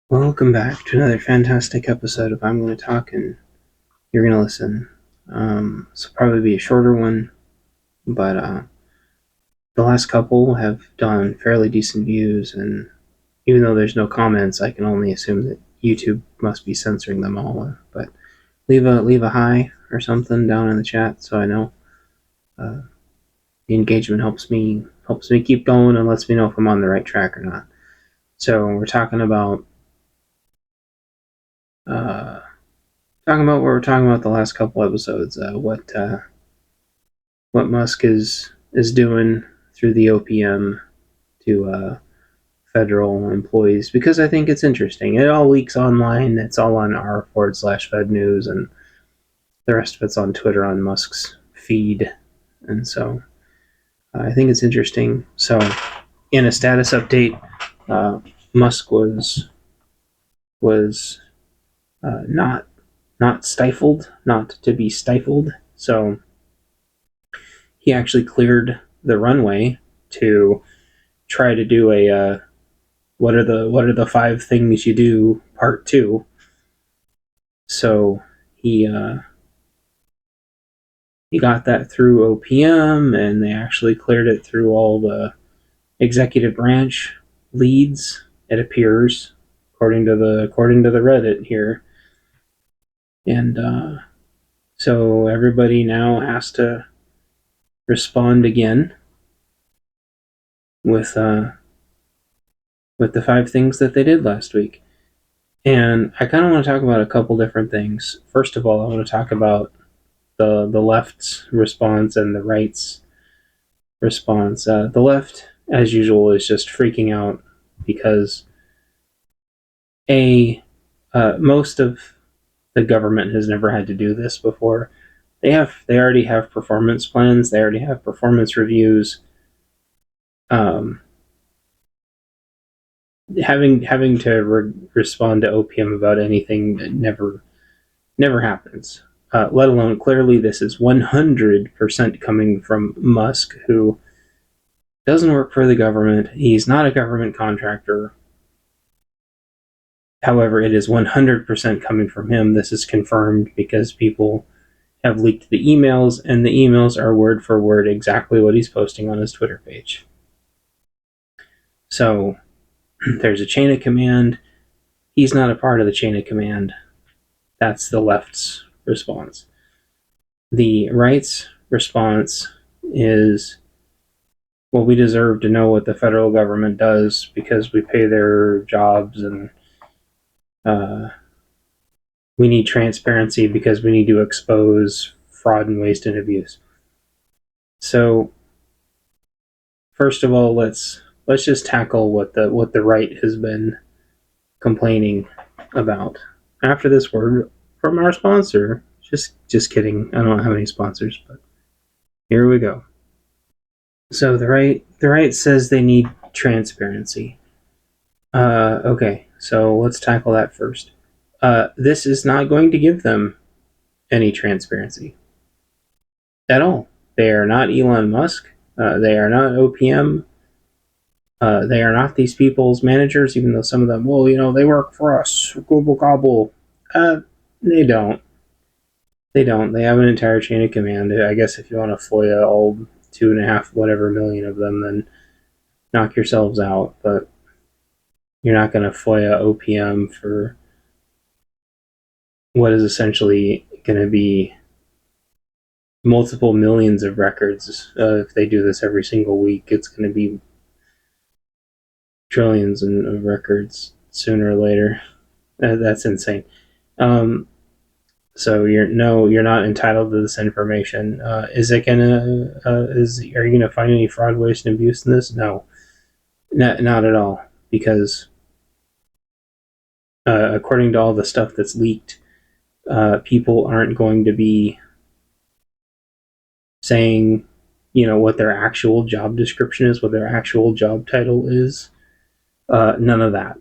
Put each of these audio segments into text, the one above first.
Welcome back to another fantastic episode of I'm going to talk and you're going to listen. This will probably be a shorter one, but the last couple have done fairly decent views, and even though there's no comments, I can only assume that YouTube must be censoring them all. But leave a hi or something down in the chat so I know. The engagement helps me keep going and lets me know if I'm on the right track or not. So we're talking about uh, what we're talking about the last couple episodes. What Musk is doing through the OPM to federal employees, because I think it's interesting. It all leaks online. It's all on r/Fed News, and the rest of it's on Twitter on Musk's feed. And so I think it's interesting. So in a status update, Musk was not stifled, not to be stifled. So he actually cleared the runway to try to do a what are the five things you do part two. So he got that through OPM, and they actually cleared it through all the executive branch leads. It appears, according to the Reddit here, and so everybody now has to respond again with the five things that they did last week. And I kind of want to talk about a couple different things. First of all, I want to talk about the left's response and the right's response. The left, as usual, is just freaking out because most of the government has never had to do this before. They already have performance plans. They already have performance reviews. Having to respond to OPM about anything that never happens. Let alone, clearly this is 100% coming from Musk, who doesn't work for the government. He's not a government contractor. However, it is 100% coming from him. This is confirmed because people have leaked the emails, and the emails are word for word exactly what he's posting on his Twitter page. So there's a chain of command. He's not a part of the chain of command. That's the left's response. The right's response is, well, we deserve to know what the federal government does because we pay their jobs, and we need transparency because we need to expose fraud and waste and abuse. So, first of all, let's just tackle what the right has been complaining about. After this word from our sponsor, just kidding. I don't have any sponsors, but here we go. So the right says they need transparency. Okay, so let's tackle that first. This is not going to give them any transparency at all. They are not Elon Musk. They are not OPM. They are not these people's managers, even though some of them, well, they work for us. Gobble gobble. They don't. They don't. They have an entire chain of command. I guess if you want to FOIA all 2.5 whatever million of them, then knock yourselves out. But you're not going to FOIA OPM for what is essentially going to be multiple millions of records. If they do this every single week, it's going to be trillions of records sooner or later. That's insane. So you're not entitled to this information. Are you gonna find any fraud, waste, and abuse in this? No, not at all, because according to all the stuff that's leaked, people aren't going to be saying, what their actual job description is, what their actual job title is. None of that.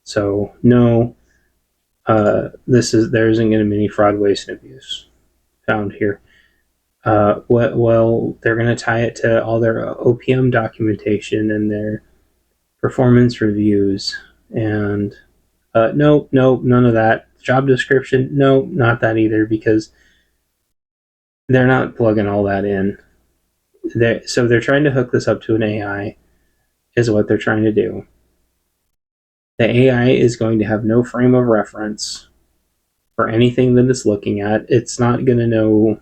So no, there isn't going to be any fraud, waste, and abuse found here. Well, they're going to tie it to all their OPM documentation and their performance reviews and No, no, none of that. Job description, no, not that either, because they're not plugging all that in. So they're trying to hook this up to an AI, is what they're trying to do. The AI is going to have no frame of reference for anything that it's looking at. It's not going to know.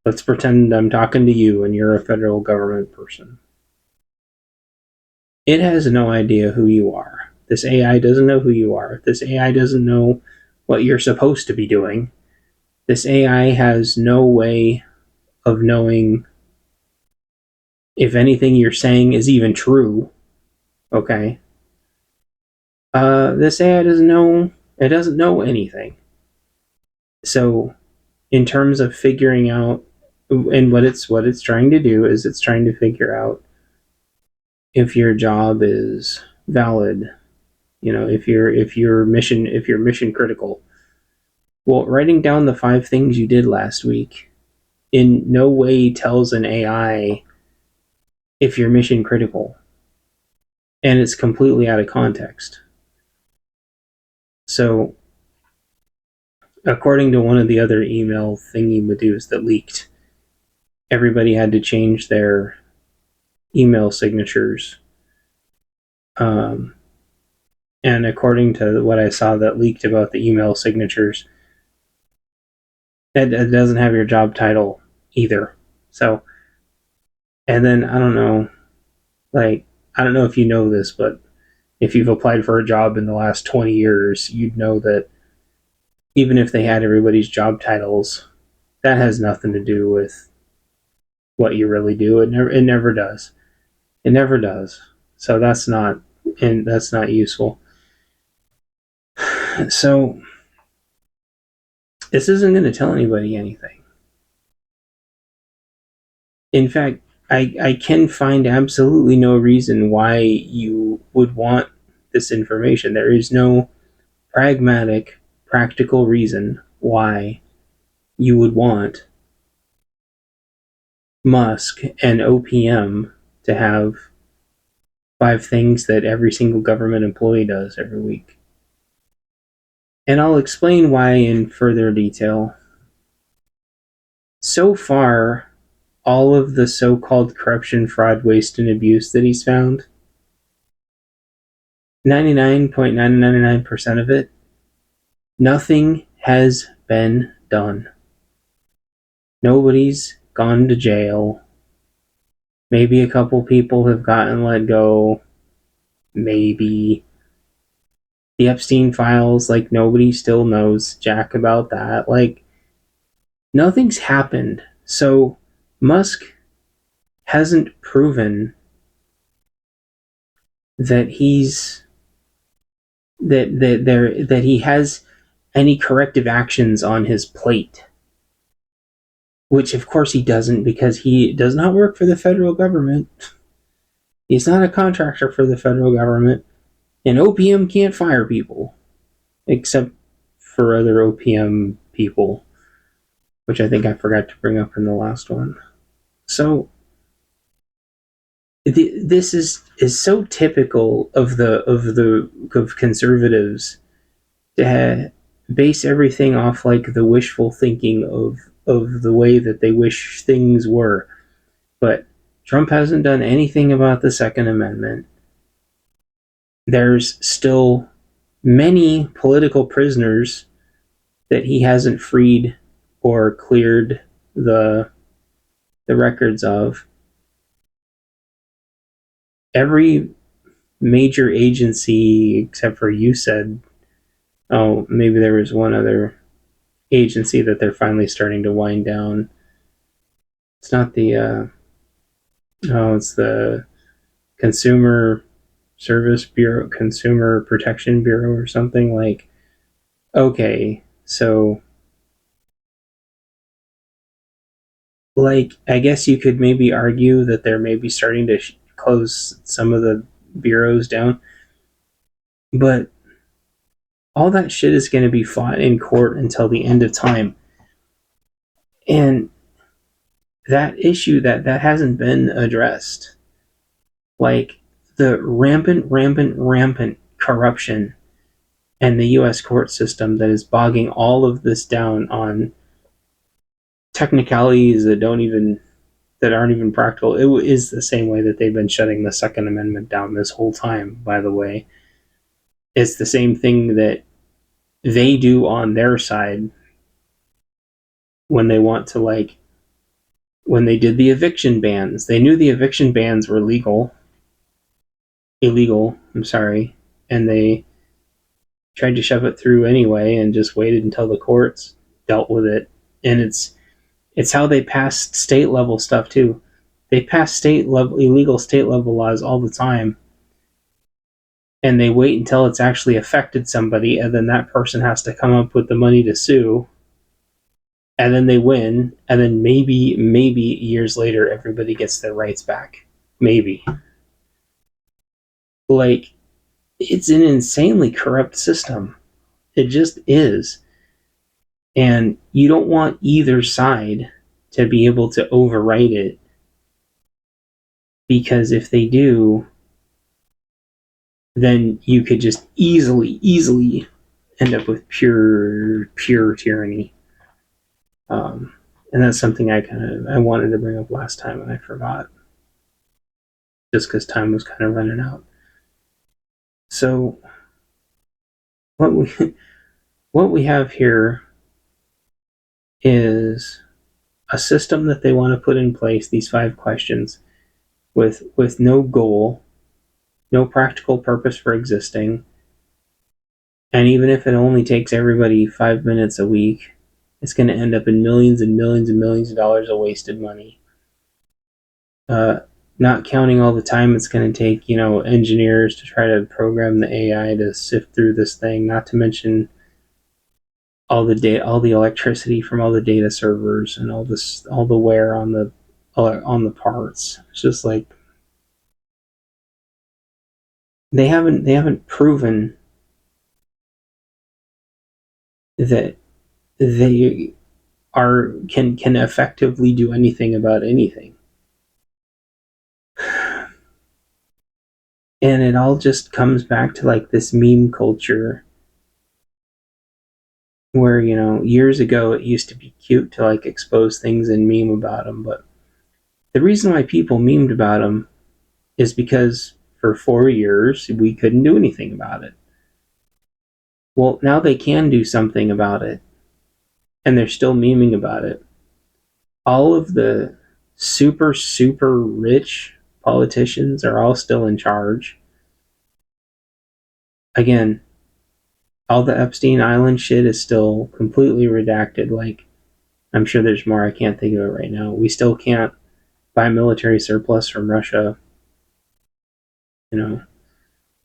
Let's pretend I'm talking to you and you're a federal government person. It has no idea who you are. This AI doesn't know who you are. This AI doesn't know what you're supposed to be doing. This AI has no way of knowing if anything you're saying is even true. Okay. This AI doesn't know. It doesn't know anything. So, in terms of figuring out, and what it's trying to do is it's trying to figure out if your job is valid. If you're mission critical. Well, writing down the 5 things you did last week in no way tells an AI if you're mission critical, and it's completely out of context. So, according to one of the other email thingy-madoos that leaked, everybody had to change their email signatures. And according to what I saw that leaked about the email signatures, it doesn't have your job title either. So, and then I don't know, I don't know if you know this, but if you've applied for a job in the last 20 years, you'd know that even if they had everybody's job titles, that has nothing to do with what you really do. It never does. It never does. So that's not useful. So this isn't going to tell anybody anything. In fact, I can find absolutely no reason why you would want this information. There is no pragmatic, practical reason why you would want Musk and OPM to have 5 things that every single government employee does every week. And I'll explain why in further detail. So far, all of the so-called corruption, fraud, waste, and abuse that he's found, 99.999% of it, nothing has been done. Nobody's gone to jail. Maybe a couple people have gotten let go. Maybe. The Epstein files, nobody still knows jack about that. Nothing's happened. So Musk hasn't proven that he has any corrective actions on his plate, which of course he doesn't, because he does not work for the federal government. He's not a contractor for the federal government, and OPM can't fire people except for other OPM people, which I think I forgot to bring up in the last one. So this is so typical of conservatives to base everything off the wishful thinking of the way that they wish things were. But Trump hasn't done anything about the Second Amendment. There's still many political prisoners that he hasn't freed or cleared the records of. Every major agency, except for USAID, maybe there was one other agency that they're finally starting to wind down. It's not it's the Consumer Service Bureau, Consumer Protection Bureau, or something. Okay, so I guess you could maybe argue that they're maybe starting to close some of the bureaus down, but all that shit is going to be fought in court until the end of time. And that issue that hasn't been addressed, the rampant corruption and the US court system that is bogging all of this down on technicalities that aren't even practical. It is the same way that they've been shutting the Second Amendment down this whole time, by the way. It's the same thing that they do on their side when they want to, like, when they did the eviction bans. They knew the eviction bans were illegal, I'm sorry, and they tried to shove it through anyway and just waited until the courts dealt with it. And it's how they passed state level stuff too. They pass illegal state level laws all the time, and they wait until it's actually affected somebody, and then that person has to come up with the money to sue, and then they win, and then maybe years later everybody gets their rights back. Maybe. Like, it's an insanely corrupt system. It just is. And you don't want either side to be able to overwrite it, because if they do, then you could just easily end up with pure tyranny. And that's something I wanted to bring up last time and I forgot, just because time was kind of running out. So what we have here is a system that they want to put in place, these 5 questions, with no goal, no practical purpose for existing, and even if it only takes everybody 5 minutes a week, it's going to end up in millions and millions and millions of dollars of wasted money. Not counting all the time it's going to take, engineers to try to program the AI to sift through this thing, not to mention all the electricity from all the data servers and all the wear on the parts. It's just like they haven't proven that they can effectively do anything about anything. And it all just comes back to like this meme culture where, years ago it used to be cute to like expose things and meme about them, but the reason why people memed about them is because for 4 years we couldn't do anything about it. Well, now they can do something about it, and they're still memeing about it. All of the super rich politicians are all still in charge. Again, all the Epstein Island shit is still completely redacted. Like, I'm sure there's more, I can't think of it right now. We still can't buy military surplus from Russia.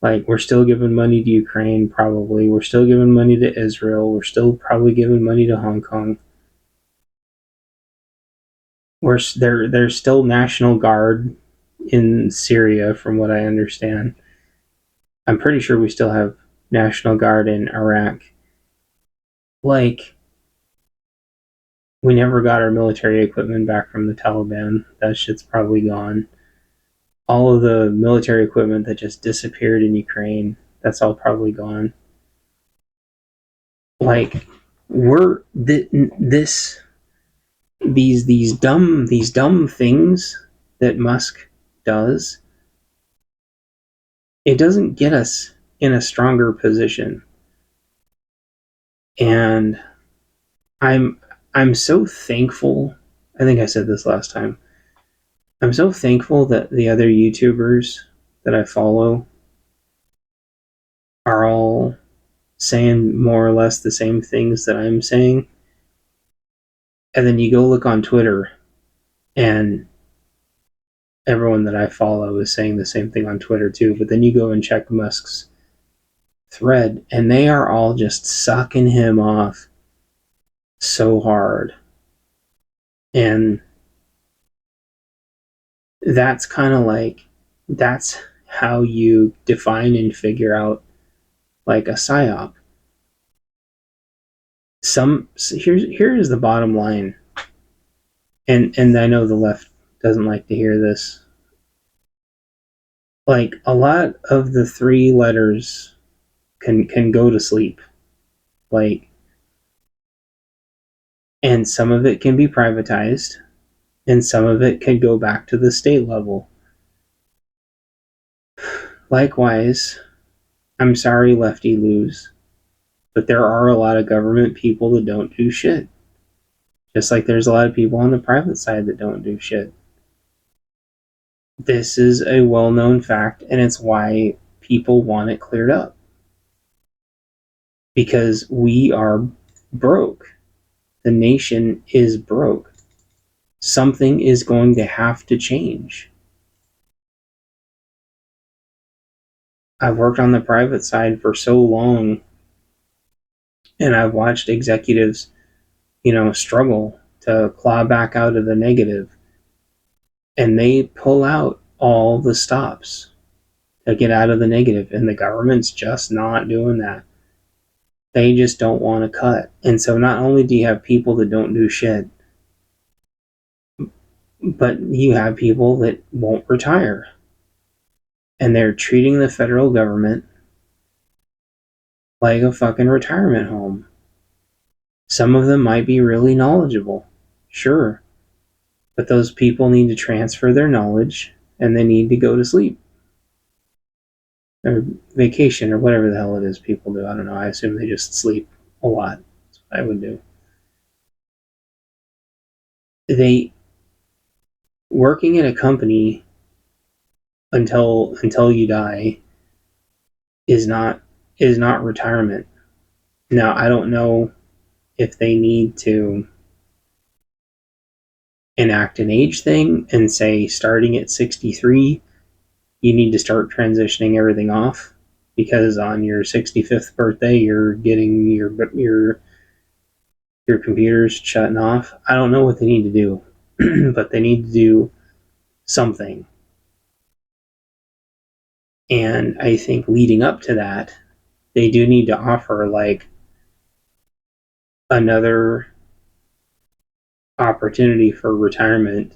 Like, we're still giving money to Ukraine, probably. We're still giving money to Israel. We're still probably giving money to Hong Kong. There's still National Guard in Syria, from what I understand. I'm pretty sure we still have National Guard in Iraq. Like, we never got our military equipment back from the Taliban. That shit's probably gone. All of the military equipment that just disappeared in Ukraine, that's all probably gone. Like, these dumb things that Musk does, it doesn't get us in a stronger position. And I'm so thankful. I think I said this last time. I'm so thankful that the other YouTubers that I follow are all saying more or less the same things that I'm saying. And then you go look on Twitter, and everyone that I follow is saying the same thing on Twitter too. But then you go and check Musk's thread, and they are all just sucking him off so hard. And that's kind of like, that's how you define and figure out like a psyop. Here's the bottom line, and I know the left doesn't like to hear this. Like, a lot of the 3 letters can go to sleep. Like, and some of it can be privatized, and some of it can go back to the state level. Likewise, I'm sorry, lefty loos, but there are a lot of government people that don't do shit. Just like there's a lot of people on the private side that don't do shit. This is a well-known fact, and it's why people want it cleared up. Because we are broke. The nation is broke. Something is going to have to change. I've worked on the private side for so long, and I've watched executives, struggle to claw back out of the negative, and they pull out all the stops to get out of the negative, and the government's just not doing that. They just don't want to cut. And so not only do you have people that don't do shit, but you have people that won't retire. And they're treating the federal government like a fucking retirement home. Some of them might be really knowledgeable, sure, but those people need to transfer their knowledge and they need to go to sleep or vacation or whatever the hell it is people do. I don't know. I assume they just sleep a lot. That's what I would do. They working at a company until you die is not retirement. Now, I don't know if they need to enact an age thing and say starting at 63 you need to start transitioning everything off, because on your 65th birthday you're getting your computers shutting off. I don't know what they need to do, but they need to do something. And I think leading up to that, they do need to offer like another opportunity for retirement.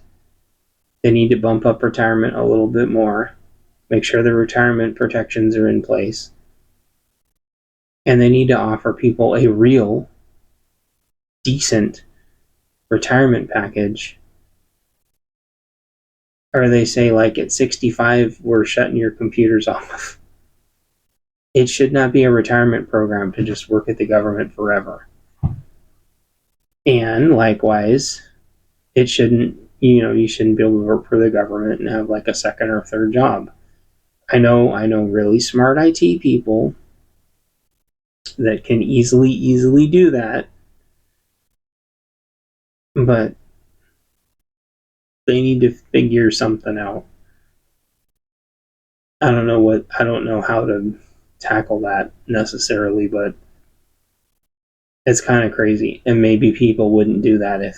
They need to bump up retirement a little bit more, make sure the retirement protections are in place, and they need to offer people a real, decent retirement package. Or they say, like, at 65, we're shutting your computers off. It should not be a retirement program to just work at the government forever. And likewise, it shouldn't, you shouldn't be able to work for the government and have like a second or third job. I know really smart IT people that can easily do that, but they need to figure something out. I don't know how to tackle that necessarily, but it's kind of crazy. And maybe people wouldn't do that if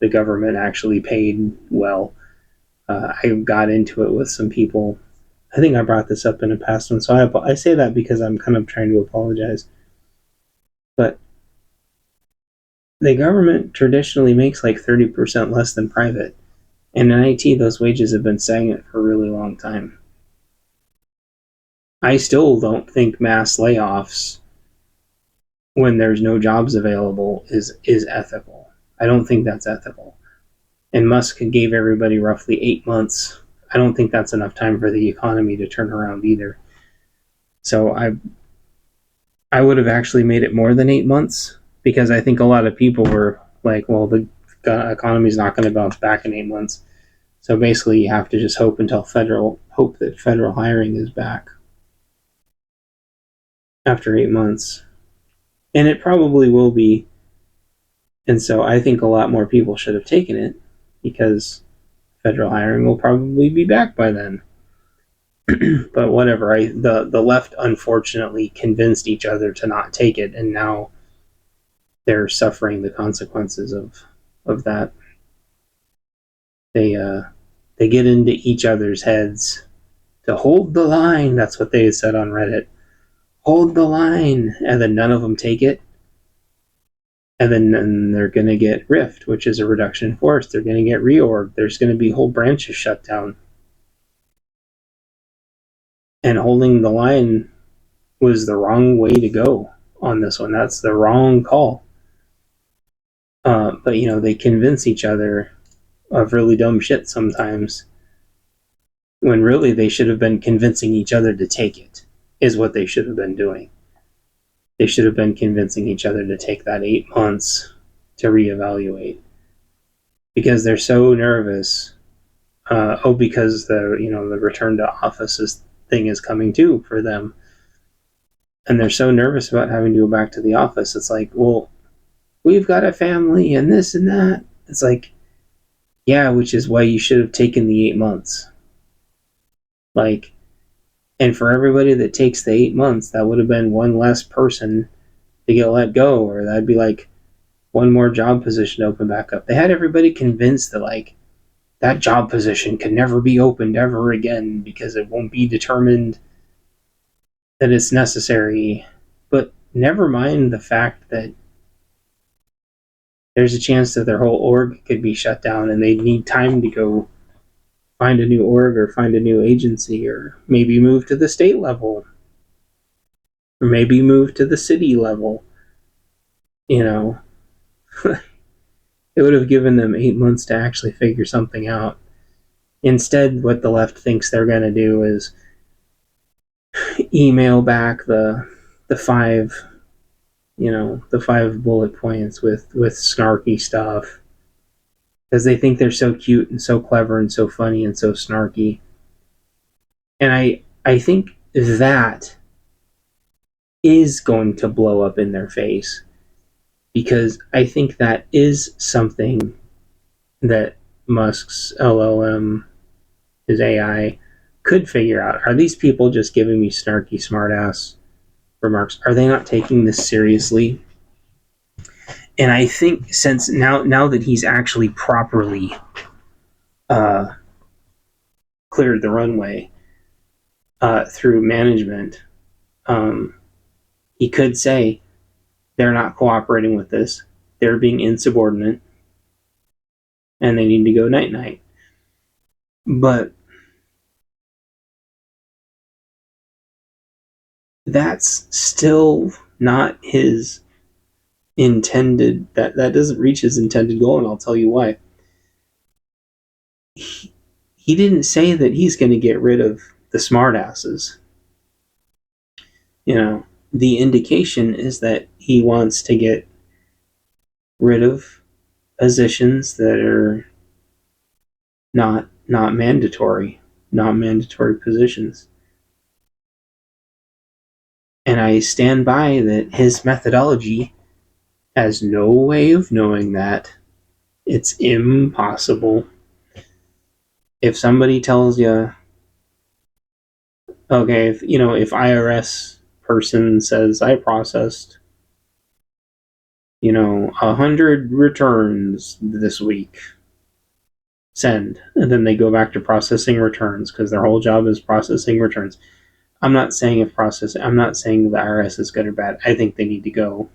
the government actually paid well. I got into it with some people. I think I brought this up in a past one, so I say that because I'm kind of trying to apologize. But the government traditionally makes like 30% less than private. And in IT, those wages have been stagnant for a really long time. I still don't think mass layoffs when there's no jobs available is ethical. I don't think that's ethical. And Musk gave everybody roughly 8 months. I don't think that's enough time for the economy to turn around either. So I would have actually made it more than 8 months, because I think a lot of people were like, well, the economy's not going to bounce back in 8 months. So basically, you have to just hope that federal hiring is back after 8 months. And it probably will be. And so I think a lot more people should have taken it, because federal hiring will probably be back by then. But whatever, the left unfortunately convinced each other to not take it, and now they're suffering the consequences of that. They get into each other's heads to hold the line. That's what they said on Reddit. Hold the line, and then none of them take it, and then they're going to get rift, which is a reduction in force. They're going to get reorg. There's going to be whole branches shut down. And holding the line was the wrong way to go on this one. That's the wrong call. But they convince each other of really dumb shit sometimes, when really they should have been convincing each other to take it, is what they should have been doing. They should have been convincing each other to take that 8 months to reevaluate, because they're so nervous. Because the return to office thing is coming too for them, and they're so nervous about having to go back to the office. It's like, well, we've got a family and this and that. It's like, yeah, which is why you should have taken the 8 months. Like, and for everybody that takes the 8 months, that would have been one less person to get let go, or that'd be like one more job position to open back up. They had everybody convinced that like that job position can never be opened ever again because it won't be determined that it's necessary. But never mind the fact that there's a chance that their whole org could be shut down and they need time to go find a new org or find a new agency, or maybe move to the state level, or maybe move to the city level. It would have given them 8 months to actually figure something out. Instead, what the left thinks they're going to do is email back the five the 5 bullet points with snarky stuff, because they think they're so cute and so clever and so funny and so snarky. And I think that is going to blow up in their face, because I think that is something that Musk's LLM, his AI, could figure out. Are these people just giving me snarky smartass remarks? Are they not taking this seriously? And I think since now that he's actually properly cleared the runway through management, he could say they're not cooperating with this, they're being insubordinate, and they need to go night night. But that's still not his intended, that doesn't reach his intended goal, and I'll tell you why. He didn't say that he's going to get rid of the smartasses. The indication is that he wants to get rid of positions that are not mandatory positions. And I stand by that his methodology has no way of knowing that. It's impossible. If somebody tells you, okay, if IRS person says I processed 100 returns this week, send, and then they go back to processing returns because their whole job is processing returns. I'm not saying the IRS is good or bad. I think they need to go,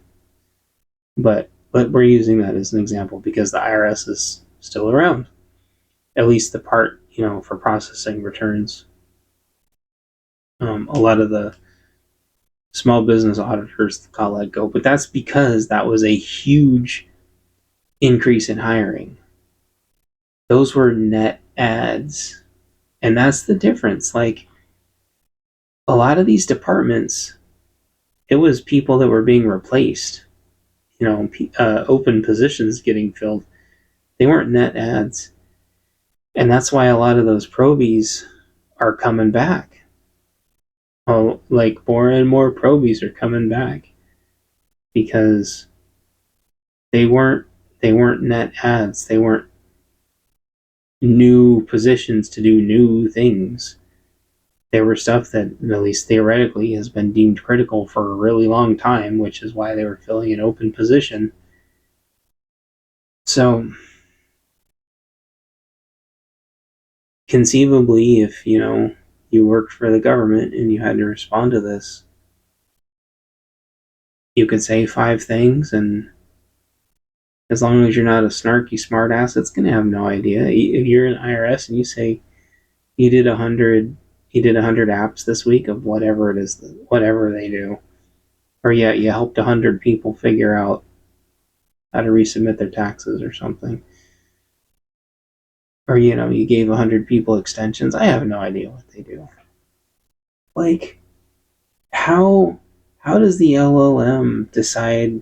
but we're using that as an example because the IRS is still around, at least the part for processing returns. A lot of the small business auditors got let go, but that's because that was a huge increase in hiring. Those were net ads, and that's the difference. Like, a lot of these departments, it was people that were being replaced, open positions getting filled. They weren't net ads, and that's why a lot of those probies are coming back. Oh, like more and more probies are coming back because they weren't net ads. They weren't new positions to do new things. They were stuff that, at least theoretically, has been deemed critical for a really long time, which is why they were filling an open position. So, conceivably, if you worked for the government and you had to respond to this, you could say 5 things, and as long as you're not a snarky smartass, it's going to have no idea. If you're an IRS and you say you did 100 you did 100 apps this week of whatever it is, whatever they do. Or yeah, you helped 100 people figure out how to resubmit their taxes or something. Or, you gave 100 people extensions. I have no idea what they do. Like, how does the LLM decide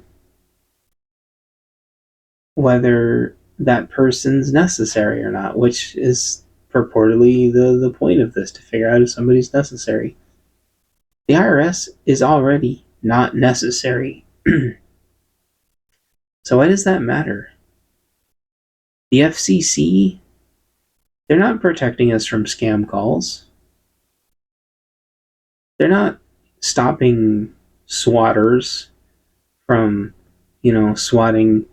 whether that person's necessary or not, which is purportedly the point of this, to figure out if somebody's necessary. The IRS is already not necessary. So why does that matter? The FCC, they're not protecting us from scam calls. They're not stopping swatters from, swatting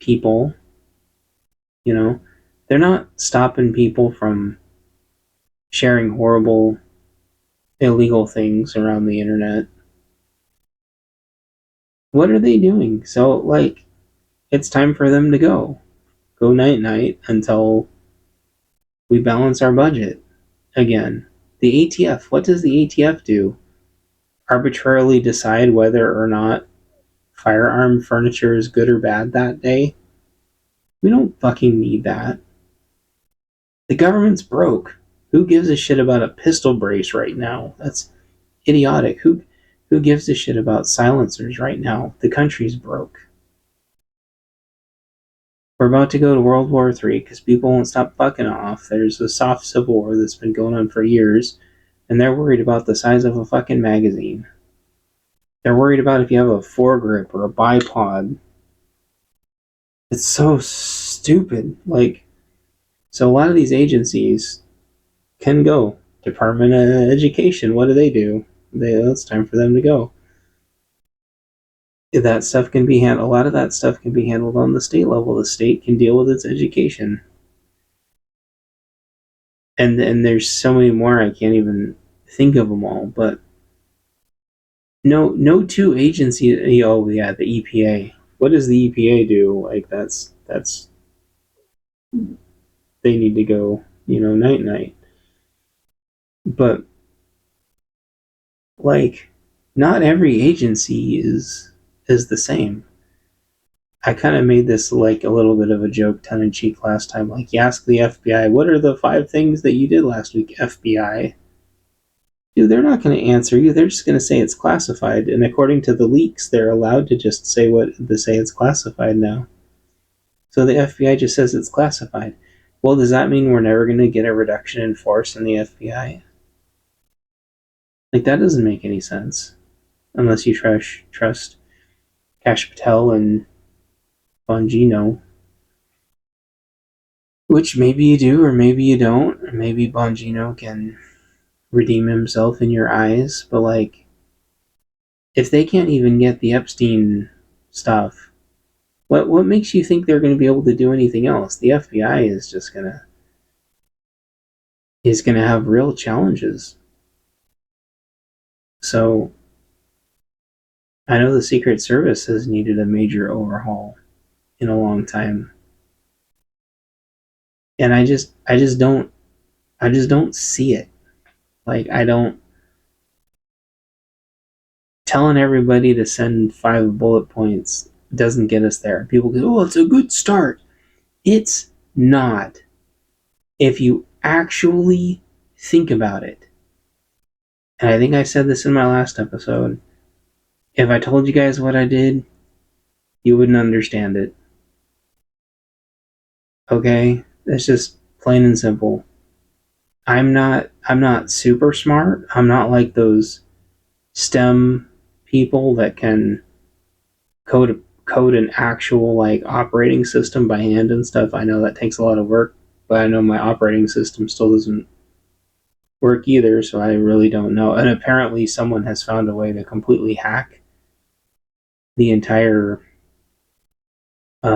people. They're not stopping people from sharing horrible, illegal things around the internet. What are they doing? So, it's time for them to go. Go night-night until we balance our budget again. The ATF, what does the ATF do? Arbitrarily decide whether or not firearm furniture is good or bad that day? We don't fucking need that. The government's broke. Who gives a shit about a pistol brace right now? That's idiotic. Who gives a shit about silencers right now? The country's broke. We're about to go to World War III because people won't stop fucking off. There's a soft civil war that's been going on for years, and they're worried about the size of a fucking magazine. They're worried about if you have a foregrip or a bipod. It's so stupid. So a lot of these agencies can go. Department of Education, what do? It's time for them to go. That stuff can be handled. A lot of that stuff can be handled on the state level. The state can deal with its education. And there's so many more, I can't even think of them all. But no two agencies. Oh yeah, the EPA. What does the EPA do? That's they need to go. Night. But not every agency is the same. I kind of made this a little bit of a joke, tongue-in-cheek last time. You ask the FBI, what are the 5 things that you did last week, FBI? Dude, they're not going to answer you. They're just going to say it's classified. And according to the leaks, they're allowed to just say it's classified now. So the FBI just says it's classified. Well, does that mean we're never going to get a reduction in force in the FBI? That doesn't make any sense. Unless you trust Kash Patel and Bongino. Which maybe you do, or maybe you don't. Or maybe Bongino can redeem himself in your eyes. But, if they can't even get the Epstein stuff, what makes you think they're going to be able to do anything else? The FBI is just going to have real challenges. So, I know the Secret Service has needed a major overhaul in a long time. And I just don't see it. I don't. Telling everybody to send 5 bullet points doesn't get us there. People go, oh, it's a good start. It's not. If you actually think about it. And I think I said this in my last episode. If I told you guys what I did, you wouldn't understand it. Okay? That's just plain and simple. I'm not super smart. I'm not like those STEM people that can code an actual operating system by hand and stuff. I know that takes a lot of work, but I know my operating system still doesn't work either, so I really don't know. And apparently someone has found a way to completely hack the entire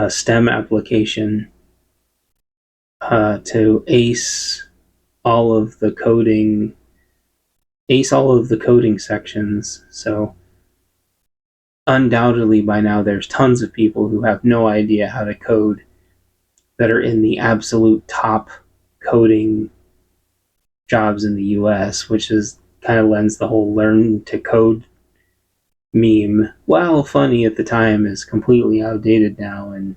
STEM application to ace all of the coding sections. So undoubtedly by now there's tons of people who have no idea how to code that are in the absolute top coding jobs in the US, which is kind of lends the whole learn to code meme, while funny at the time, is completely outdated now, and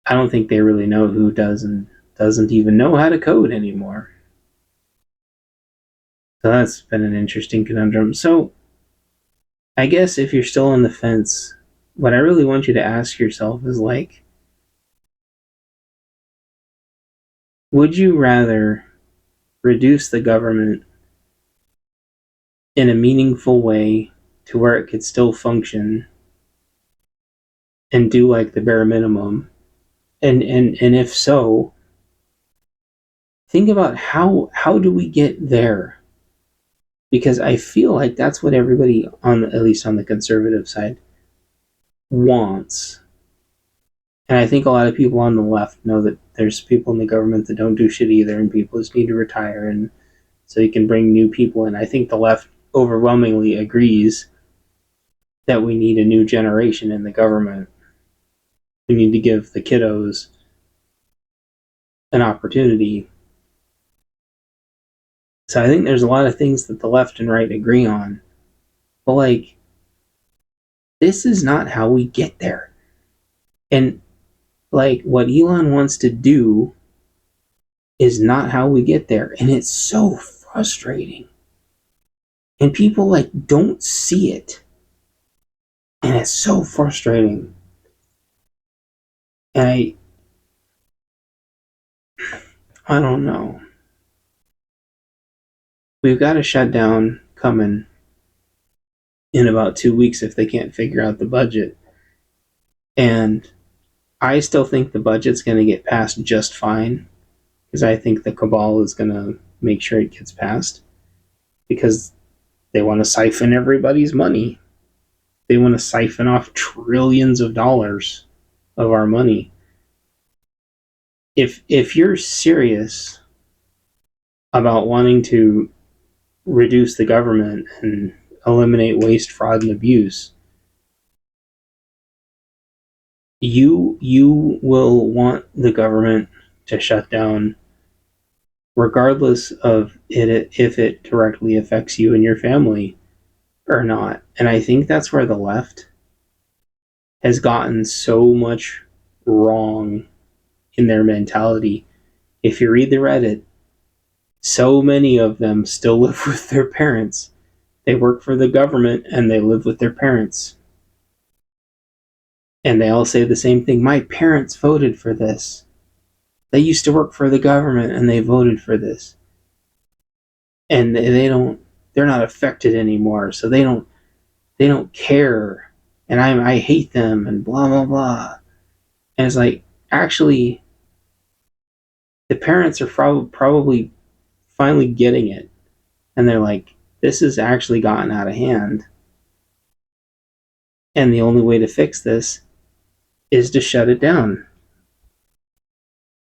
I don't think they really know who does and doesn't even know how to code anymore. So that's been an interesting conundrum. So I guess if you're still on the fence, what I really want you to ask yourself is like, would you rather reduce the government in a meaningful way to where it could still function and do like the bare minimum? And if so, think about how do we get there? Because I feel like that's what everybody on at least on the conservative side wants. And I think a lot of people on the left know that there's people in the government that don't do shit either, and people just need to retire, and so you can bring new people in. I think the left overwhelmingly agrees that we need a new generation in the government. We need to give the kiddos an opportunity. So I think there's a lot of things that the left and right agree on. But like, this is not how we get there. And like, what Elon wants to do is not how we get there. And it's so frustrating. And people like don't see it. And it's so frustrating. And I don't know. We've got a shutdown coming in about 2 weeks if they can't figure out the budget. And I still think the budget's going to get passed just fine, because I think the cabal is going to make sure it gets passed, because they want to siphon everybody's money. They want to siphon off trillions of dollars of our money. If you're serious about wanting to reduce the government and eliminate waste, fraud, and abuse, you will want the government to shut down regardless of it if it directly affects you and your family or not. And I think that's where the left has gotten so much wrong in their mentality. If you read the Reddit, so many of them still live with their parents. They work for the government and they live with their parents. And they all say the same thing. My parents voted for this. They used to work for the government and they voted for this. And they're not affected anymore, so they don't care. And I hate them and blah blah blah. And it's like, actually, the parents are probably finally getting it, and they're like, this has actually gotten out of hand, and the only way to fix this is to shut it down.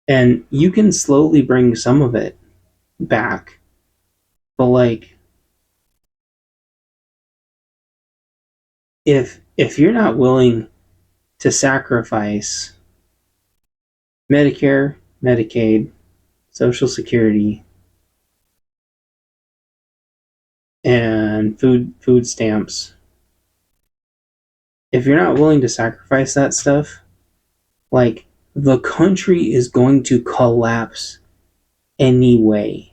And you can slowly bring some of it back, but like, if you're not willing to sacrifice Medicare, Medicaid, Social Security, and food stamps, if you're not willing to sacrifice that stuff, like, the country is going to collapse anyway.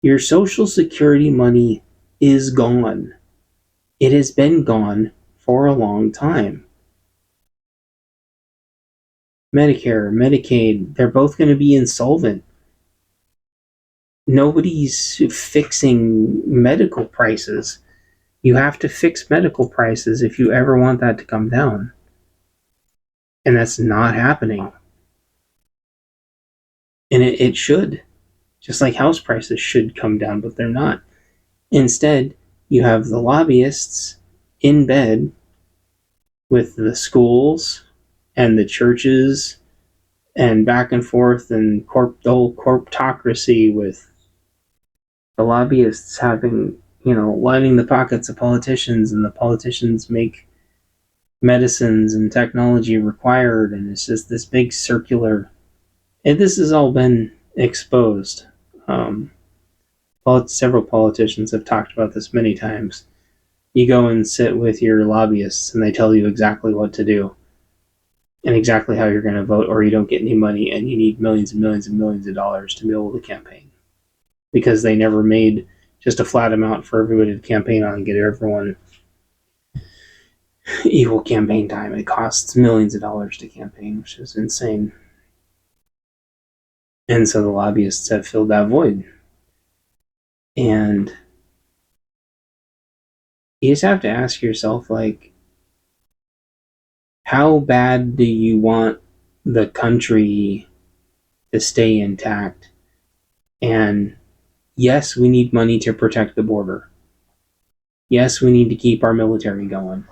Your Social Security money is gone. It has been gone for a long time. Medicare, Medicaid, they're both going to be insolvent. Nobody's fixing medical prices. You have to fix medical prices if you ever want that to come down. And that's not happening. And it should. Just like house prices should come down, but they're not. Instead, you have the lobbyists in bed with the schools and the churches, and back and forth, and the whole corptocracy, with the lobbyists having, lining the pockets of politicians, and the politicians make medicines and technology required, and it's just this big circular. And this has all been exposed. Several politicians have talked about this many times. You go and sit with your lobbyists and they tell you exactly what to do and exactly how you're going to vote, or you don't get any money and you need millions and millions and millions of dollars to be able to campaign, because they never made just a flat amount for everybody to campaign on and get everyone equal campaign time. It costs millions of dollars to campaign, which is insane. And so the lobbyists have filled that void. And you just have to ask yourself, like, how bad do you want the country to stay intact? And yes, we need money to protect the border. Yes, we need to keep our military going.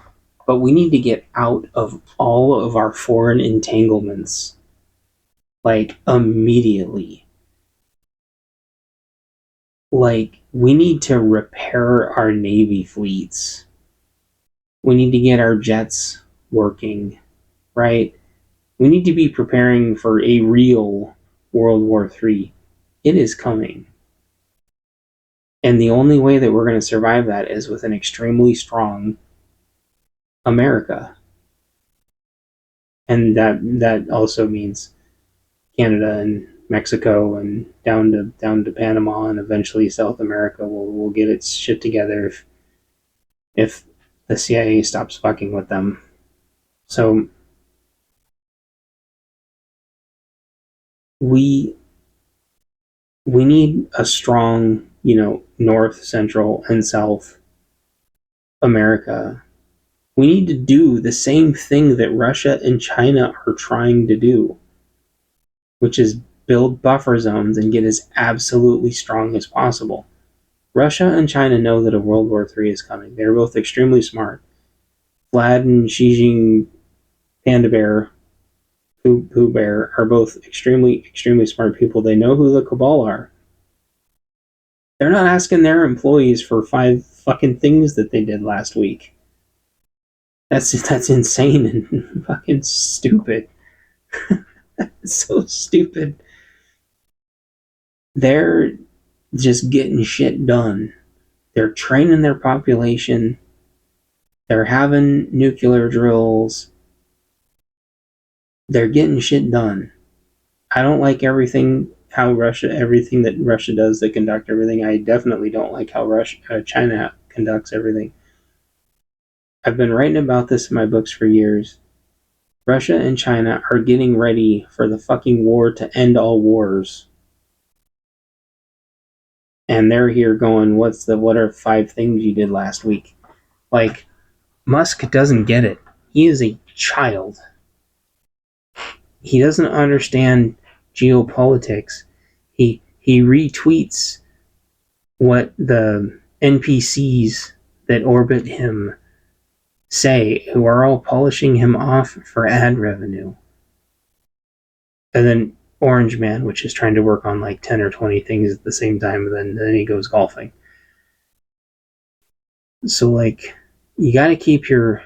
But we need to get out of all of our foreign entanglements, like, immediately. Like, we need to repair our Navy fleets. We need to get our jets working, right? We need to be preparing for a real World War III. It is coming. And the only way that we're going to survive that is with an extremely strong America. And that also means Canada and Mexico and down to Panama, and eventually South America will get its shit together if the CIA stops fucking with them. So we need a strong, North, Central, and South America. We need to do the same thing that Russia and China are trying to do, which is build buffer zones and get as absolutely strong as possible. Russia and China know that a World War III is coming. They're both extremely smart. Vlad and Xi Jinping, Panda Bear, Pooh Bear, are both extremely, extremely smart people. They know who the cabal are. They're not asking their employees for 5 fucking things that they did last week. That's insane and fucking stupid. It's so stupid. They're just getting shit done. They're training their population. They're having nuclear drills. They're getting shit done. I don't like everything that Russia does to conduct everything. I definitely don't like how China conducts everything. I've been writing about this in my books for years. Russia and China are getting ready for the fucking war to end all wars. And they're here going, what are 5 things you did last week? Like, Musk doesn't get it. He is a child. He doesn't understand geopolitics. He retweets what the NPCs that orbit him say, who are all polishing him off for ad revenue. And then Orange Man, which is trying to work on like 10 or 20 things at the same time, and then he goes golfing. So, like, you got to keep your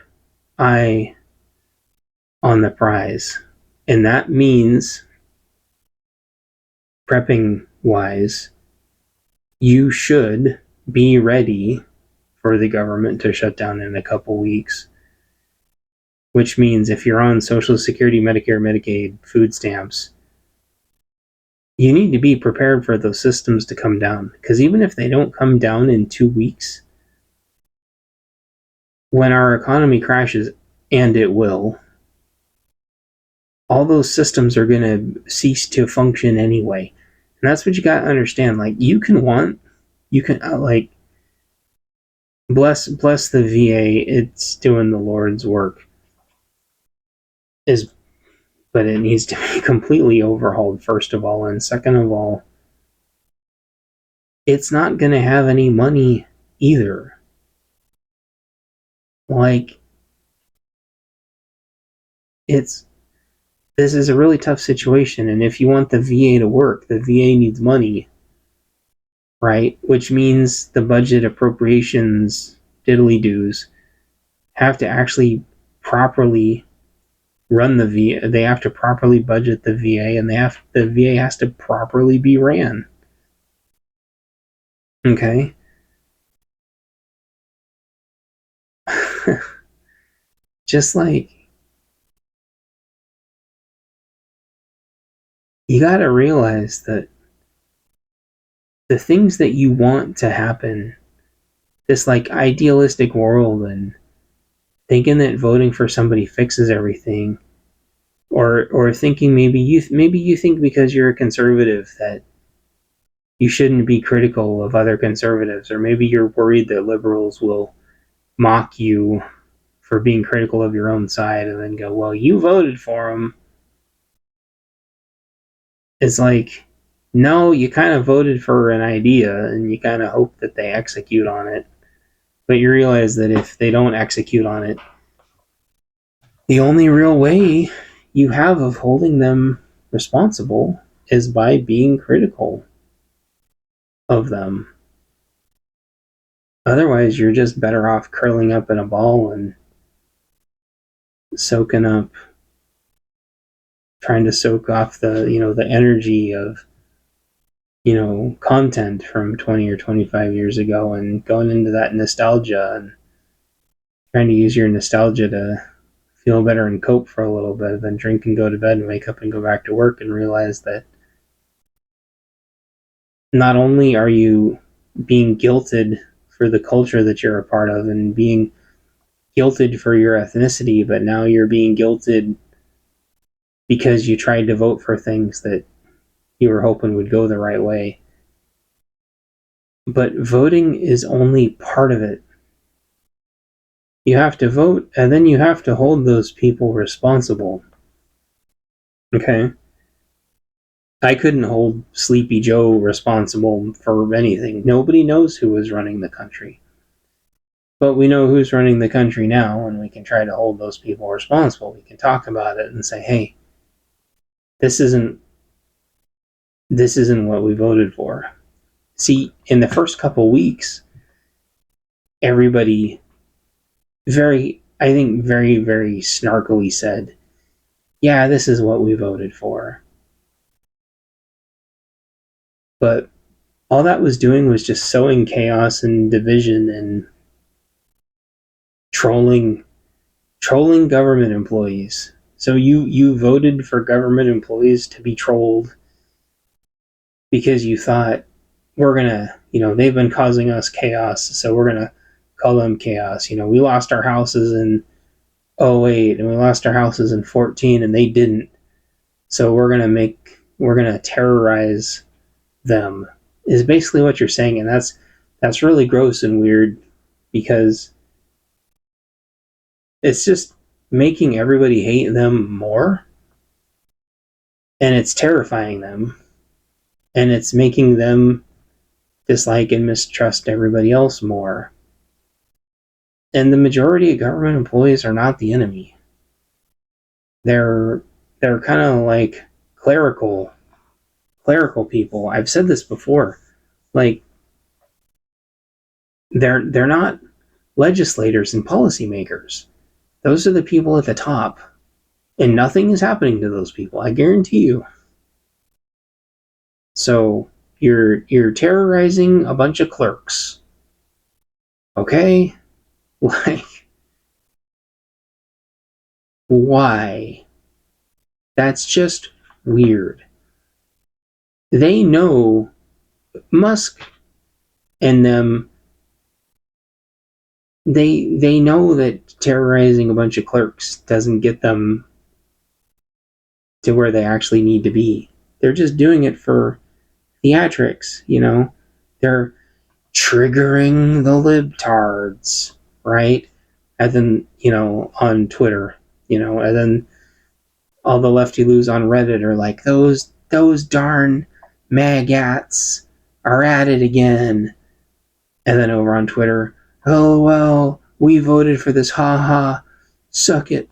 eye on the prize. And that means, prepping wise, you should be ready for the government to shut down in a couple weeks. Which means if you're on Social Security, Medicare, Medicaid, food stamps, you need to be prepared for those systems to come down. Because even if they don't come down in 2 weeks, when our economy crashes, and it will, all those systems are going to cease to function anyway. And that's what you got to understand. Like, bless the VA, it's doing the Lord's work. But it needs to be completely overhauled, first of all. And second of all, it's not going to have any money either. Like, this is a really tough situation. And if you want the VA to work, the VA needs money, right? Which means the budget appropriations diddly-doos have to actually properly run the VA. They have to properly budget the VA, and the VA has to properly be ran. Okay? Just like, you gotta realize that the things that you want to happen, this like idealistic world, and thinking that voting for somebody fixes everything, or thinking maybe you think because you're a conservative that you shouldn't be critical of other conservatives, or maybe you're worried that liberals will mock you for being critical of your own side and then go, well, you voted for them. It's like, no, you kind of voted for an idea and you kind of hope that they execute on it. But you realize that if they don't execute on it, the only real way you have of holding them responsible is by being critical of them. Otherwise, you're just better off curling up in a ball and soaking up, trying to soak off the energy of content from 20 or 25 years ago, and going into that nostalgia and trying to use your nostalgia to feel better and cope for a little bit, then drink and go to bed and wake up and go back to work and realize that not only are you being guilted for the culture that you're a part of and being guilted for your ethnicity, but now you're being guilted because you tried to vote for things that you were hoping would go the right way. But voting is only part of it. You have to vote, and then you have to hold those people responsible. Okay? I couldn't hold Sleepy Joe responsible for anything. Nobody knows who was running the country. But we know who's running the country now, and we can try to hold those people responsible. We can talk about it and say, hey, this isn't what we voted for. See, in the first couple weeks, everybody very, very snarkily said, yeah, this is what we voted for. But all that was doing was just sowing chaos and division and trolling government employees. So you voted for government employees to be trolled because you thought, we're gonna, they've been causing us chaos, so we're gonna call them chaos. We lost our houses in 08 and we lost our houses in 14 and they didn't. So we're gonna terrorize them, is basically what you're saying. And that's really gross and weird, because it's just making everybody hate them more, and it's terrifying them, and it's making them dislike and mistrust everybody else more. And the majority of government employees are not the enemy. They're kind of like clerical people. I've said this before. Like, they're not legislators and policymakers. Those are the people at the top, and nothing is happening to those people, I guarantee you. So you're terrorizing a bunch of clerks. Okay? Like, why? That's just weird. They know, Musk and them, they know that terrorizing a bunch of clerks doesn't get them to where they actually need to be. They're just doing it for theatrics, They're triggering the libtards, right? And then, on Twitter, and then all the lefty-loos on Reddit are like, those darn magats are at it again. And then over on Twitter, oh, well, we voted for this, ha, suck it,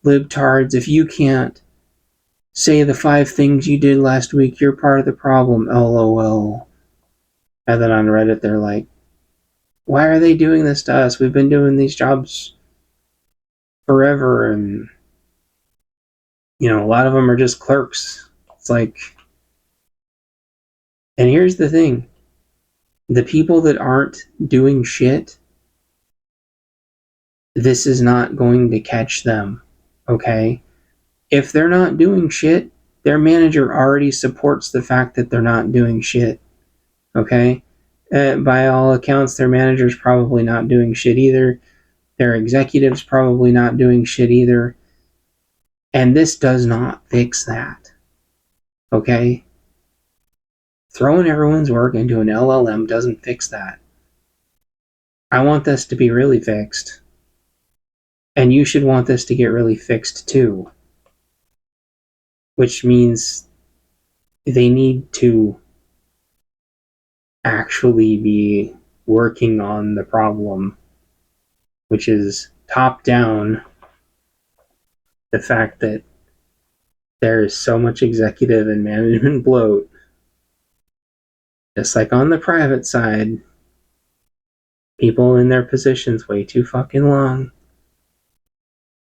libtards. If you can't say the 5 things you did last week, you're part of the problem, lol. And then on Reddit, they're like, why are they doing this to us? We've been doing these jobs forever, and a lot of them are just clerks. It's like, and here's the thing, the people that aren't doing shit, this is not going to catch them, okay? If they're not doing shit, their manager already supports the fact that they're not doing shit, okay? By all accounts, their manager's probably not doing shit either. Their executive's probably not doing shit either. And this does not fix that, okay? Throwing everyone's work into an LLM doesn't fix that. I want this to be really fixed. And you should want this to get really fixed too. Which means they need to actually be working on the problem, which is top down, the fact that there is so much executive and management bloat, just like on the private side, people in their positions way too fucking long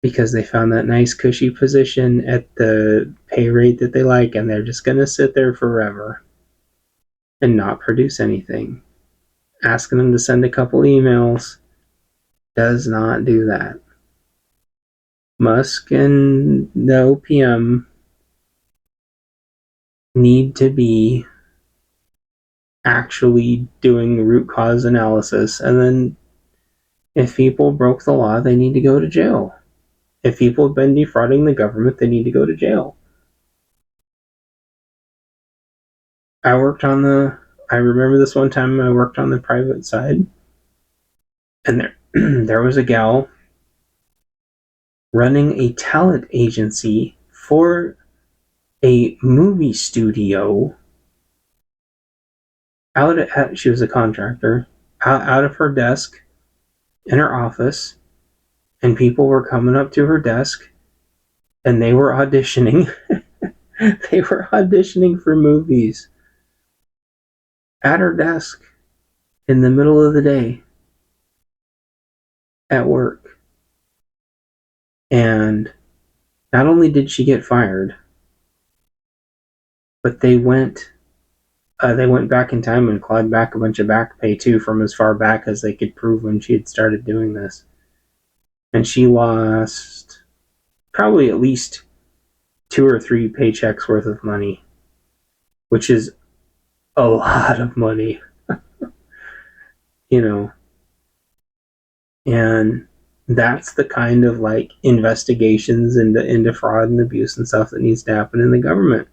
because they found that nice cushy position at the pay rate that they like, and they're just going to sit there forever and not produce anything. Asking them to send a couple emails does not do that. Musk and the OPM need to be actually doing root cause analysis, and then if people broke the law, they need to go to jail. If people have been defrauding the government, they need to go to jail. I remember this one time I worked on the private side, and there was a gal running a talent agency for a movie studio. She was a contractor, out of her desk in her office, and people were coming up to her desk and they were auditioning. They were auditioning for movies at her desk in the middle of the day at work. And not only did she get fired, but they went back in time and clawed back a bunch of back pay too, from as far back as they could prove when she had started doing this. And she lost probably at least 2 or 3 paychecks worth of money, which is a lot of money, you know. And that's the kind of like investigations into fraud and abuse and stuff that needs to happen in the government.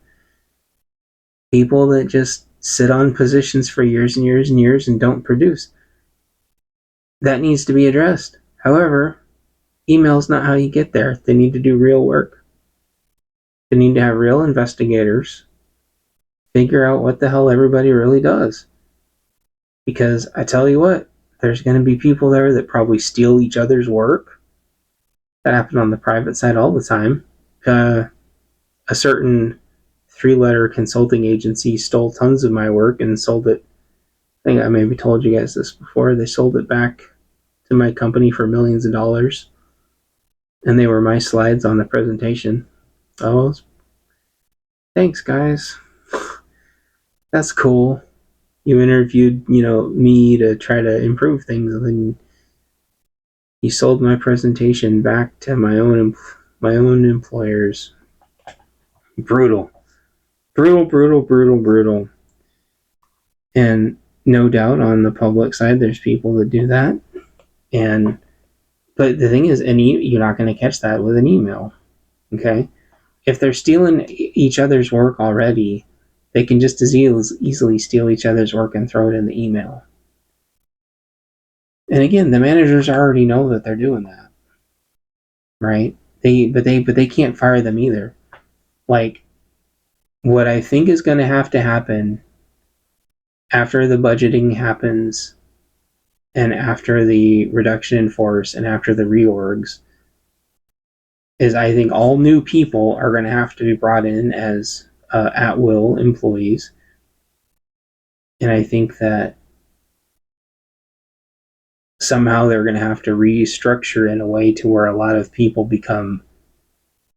People that just sit on positions for years and years and years and don't produce. That needs to be addressed. However, email's not how you get there. They need to do real work. They need to have real investigators figure out what the hell everybody really does. Because I tell you what, there's going to be people there that probably steal each other's work. That happened on the private side all the time. A certain 3-letter consulting agency stole tons of my work and sold it. I think I maybe told you guys this before. They sold it back to my company for millions of dollars. And they were my slides on the presentation. Oh, thanks, guys. That's cool. You interviewed, me to try to improve things, and then you sold my presentation back to my own employers. Brutal. And no doubt on the public side, there's people that do that. But the thing is, you're not going to catch that with an email. Okay? If they're stealing each other's work already, they can just as easily steal each other's work and throw it in the email. And again, the managers already know that they're doing that, right? But they can't fire them either. Like, what I think is going to have to happen after the budgeting happens, and after the reduction in force, and after the reorgs, is I think all new people are going to have to be brought in as at-will employees. And I think that somehow they're going to have to restructure in a way to where a lot of people become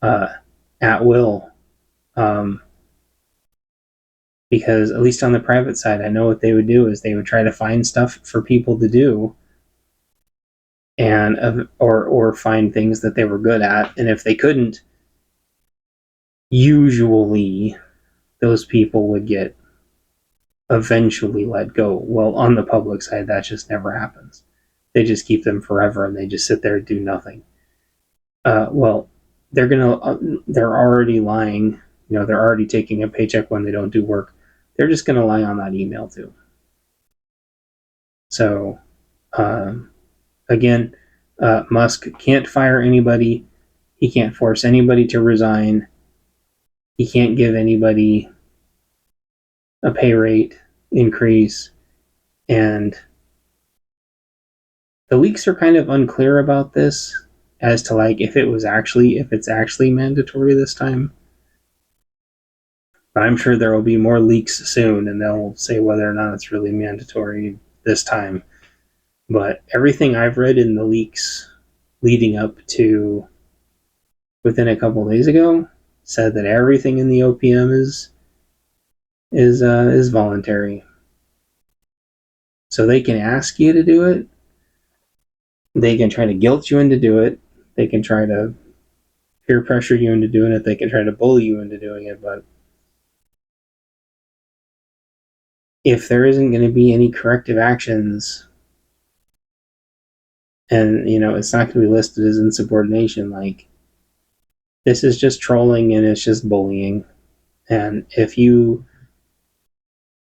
at will. because at least on the private side, I know what they would do is they would try to find stuff for people to do, and or find things that they were good at, and if they couldn't, usually those people would get eventually let go. Well, on the public side, that just never happens. They just keep them forever, and they just sit there and do nothing. Well, they're already lying. They're already taking a paycheck when they don't do work. They're just gonna lie on that email too. So, um, again, Musk can't fire anybody. He can't force anybody to resign. He can't give anybody a pay rate increase. And the leaks are kind of unclear about this as to like if it's actually mandatory this time. But I'm sure there will be more leaks soon, and they'll say whether or not it's really mandatory this time. But everything I've read in the leaks leading up to within a couple of days ago said that everything in the OPM is voluntary. So they can ask you to do it. They can try to guilt you into do it. They can try to peer pressure you into doing it. They can try to bully you into doing it. But if there isn't going to be any corrective actions, and it's not going to be listed as insubordination, like this is just trolling and it's just bullying. And if you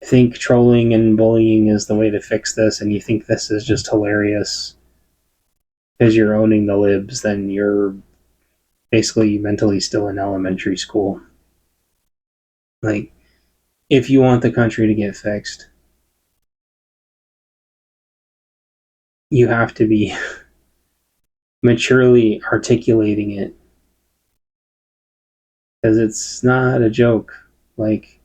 think trolling and bullying is the way to fix this, and you think this is just hilarious because you're owning the libs, then you're basically mentally still in elementary school. Like, if you want the country to get fixed, you have to be maturely articulating it, because it's not a joke. Like,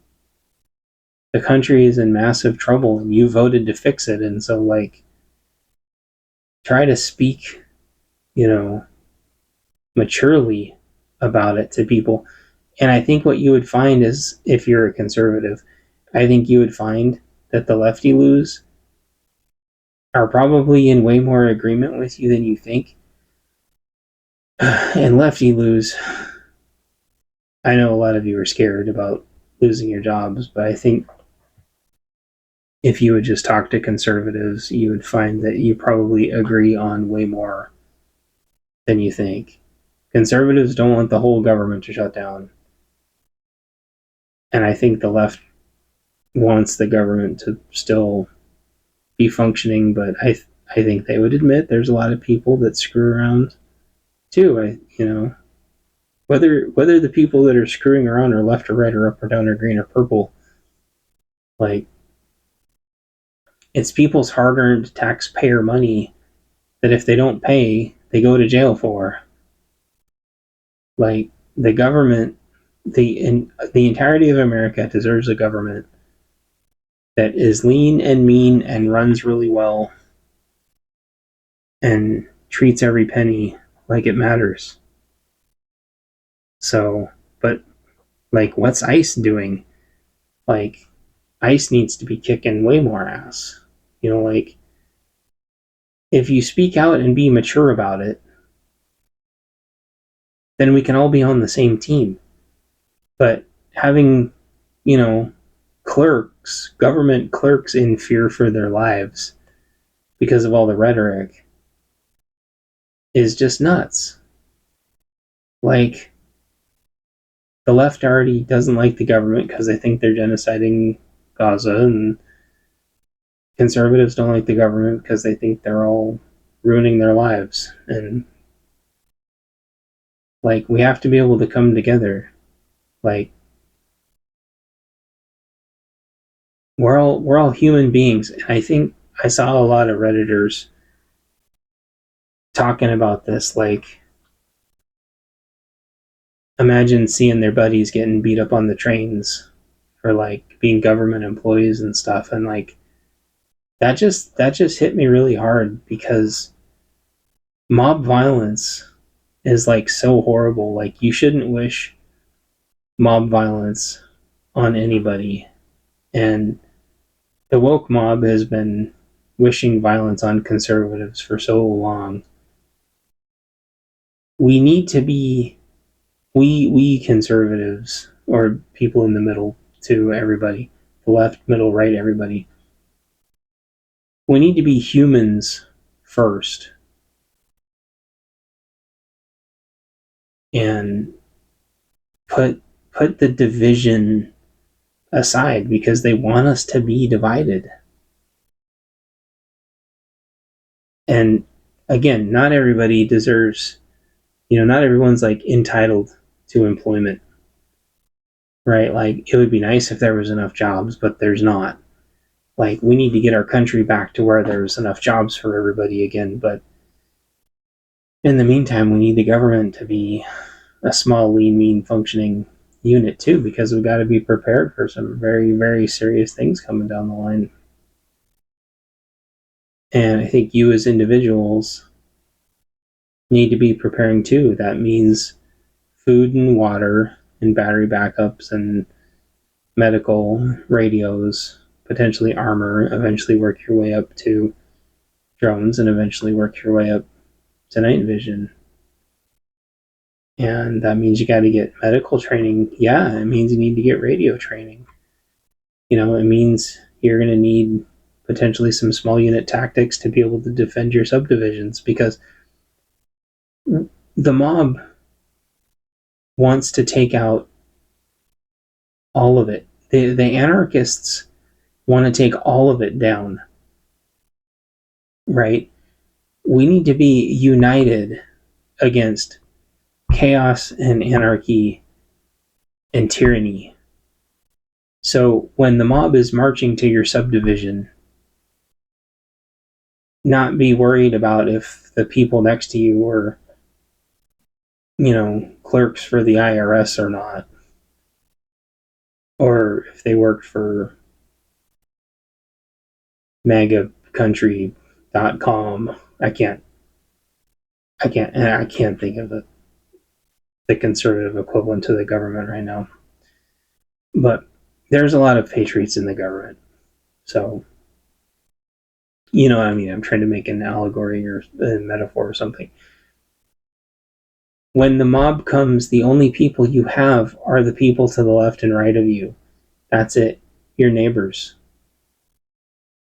the country is in massive trouble and you voted to fix it, and so like try to speak, maturely about it to people. And I think what you would find is, if you're a conservative, I think you would find that the lefty loos are probably in way more agreement with you than you think. And lefty loos, I know a lot of you are scared about losing your jobs, but I think if you would just talk to conservatives, you would find that you probably agree on way more than you think. Conservatives don't want the whole government to shut down. And I think the left wants the government to still be functioning, but I think they would admit there's a lot of people that screw around too. Whether the people that are screwing around are left or right or up or down or green or purple, like, it's people's hard-earned taxpayer money that if they don't pay, they go to jail for. Like, the government, the entirety of America deserves a government that is lean and mean and runs really well and treats every penny like it matters. So, but like, what's ICE doing? Like, ICE needs to be kicking way more ass. Like, if you speak out and be mature about it, then we can all be on the same team. But having, government clerks in fear for their lives because of all the rhetoric is just nuts. Like, the left already doesn't like the government because they think they're genociding Gaza, and conservatives don't like the government because they think they're all ruining their lives. And like, we have to be able to come together. Like, we're all human beings. And I think I saw a lot of Redditors talking about this. Like, imagine seeing their buddies getting beat up on the trains for like being government employees and stuff, and like that just hit me really hard, because mob violence is like so horrible. Like, you shouldn't wish mob violence on anybody. And the woke mob has been wishing violence on conservatives for so long. We need to be, we conservatives, or people in the middle, to everybody, the left, middle, right, everybody, we need to be humans first and put the division aside, because they want us to be divided. And again, not everybody deserves, not everyone's like entitled to employment, right? Like, it would be nice if there was enough jobs, but there's not. Like, we need to get our country back to where there's enough jobs for everybody again. But in the meantime, we need the government to be a small, lean, mean, functioning unit too, because we've got to be prepared for some very, very serious things coming down the line. And I think you as individuals need to be preparing too. That means food and water and battery backups and medical radios, potentially armor, eventually work your way up to drones, and eventually work your way up to night vision. And that means you got to get medical training. Yeah, it means you need to get radio training. It means you're going to need potentially some small unit tactics to be able to defend your subdivisions, because the mob wants to take out all of it. The anarchists want to take all of it down, right? We need to be united against chaos and anarchy and tyranny. So when the mob is marching to your subdivision, not be worried about if the people next to you are, clerks for the IRS or not, or if they worked for megacountry.com. I can't think of the conservative equivalent to the government right now. But there's a lot of patriots in the government. So, you know what I mean? I'm trying to make an allegory or a metaphor or something. When the mob comes, the only people you have are the people to the left and right of you. That's it. Your neighbors.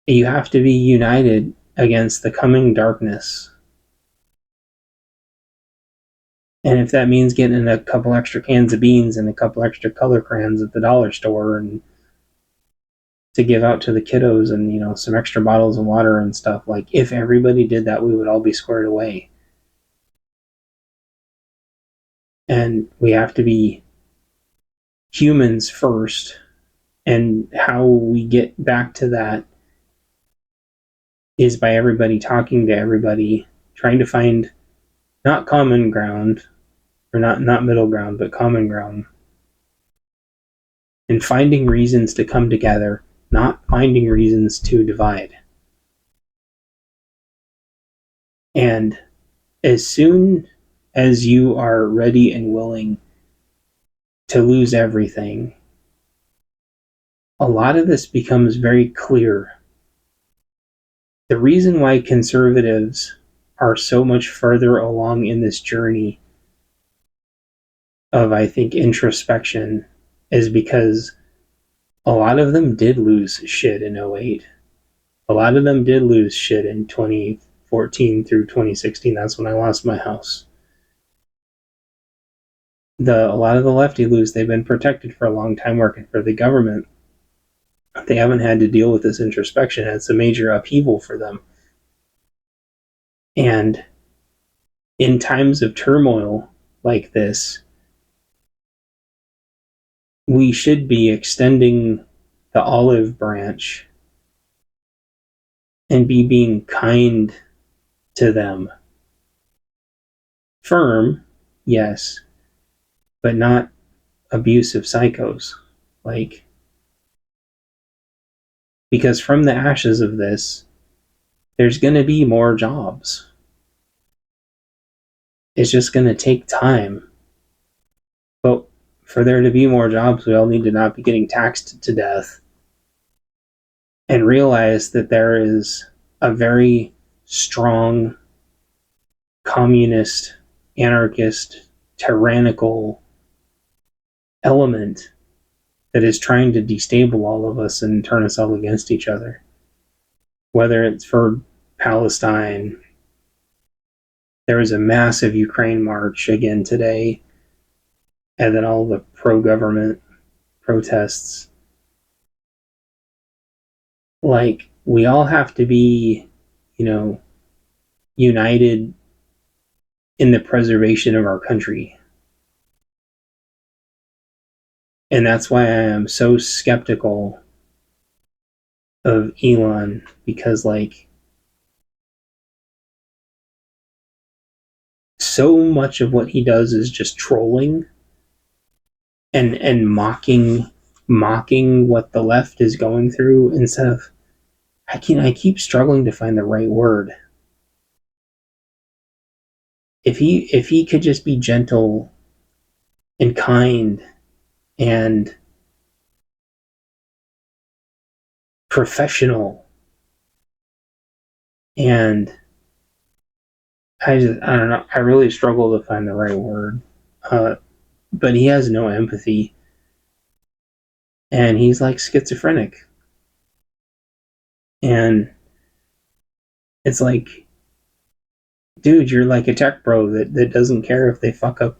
You have to be united against the coming darkness. And if that means getting a couple extra cans of beans and a couple extra color crayons at the dollar store and to give out to the kiddos, and some extra bottles of water and stuff, like, if everybody did that, we would all be squared away. And we have to be humans first, and how we get back to that is by everybody talking to everybody, trying to find not common ground, or not middle ground, but common ground, and finding reasons to come together, not finding reasons to divide. And as soon as you are ready and willing to lose everything, a lot of this becomes very clear. The reason why conservatives are so much further along in this journey of, I think, introspection is because a lot of them did lose shit in 08. A lot of them did lose shit in 2014 through 2016. That's when I lost my house. A lot of the lefty loos, they've been protected for a long time working for the government. They haven't had to deal with this introspection. It's a major upheaval for them. And in times of turmoil like this, we should be extending the olive branch and be being kind to them. Firm, yes, but not abusive psychos. Because from the ashes of this, there's going to be more jobs. It's just going to take time. But for there to be more jobs, we all need to not be getting taxed to death. and realize that there is a very strong communist, anarchist, tyrannical element that is trying to destabilize all of us and turn us all against each other. Whether it's for Palestine, there was a massive Ukraine march again today, and then all the pro-government protests. Like, we all have to be, united in the preservation of our country. And that's why I am so skeptical of Elon, because, like, so much of what he does is just trolling and mocking what the left is going through, instead of, I keep struggling to find the right word. If he could just be gentle and kind and professional, and I don't know, I really struggle to find the right word. But he has no empathy, and he's like schizophrenic. And it's like, dude, you're like a tech bro that doesn't care if they fuck up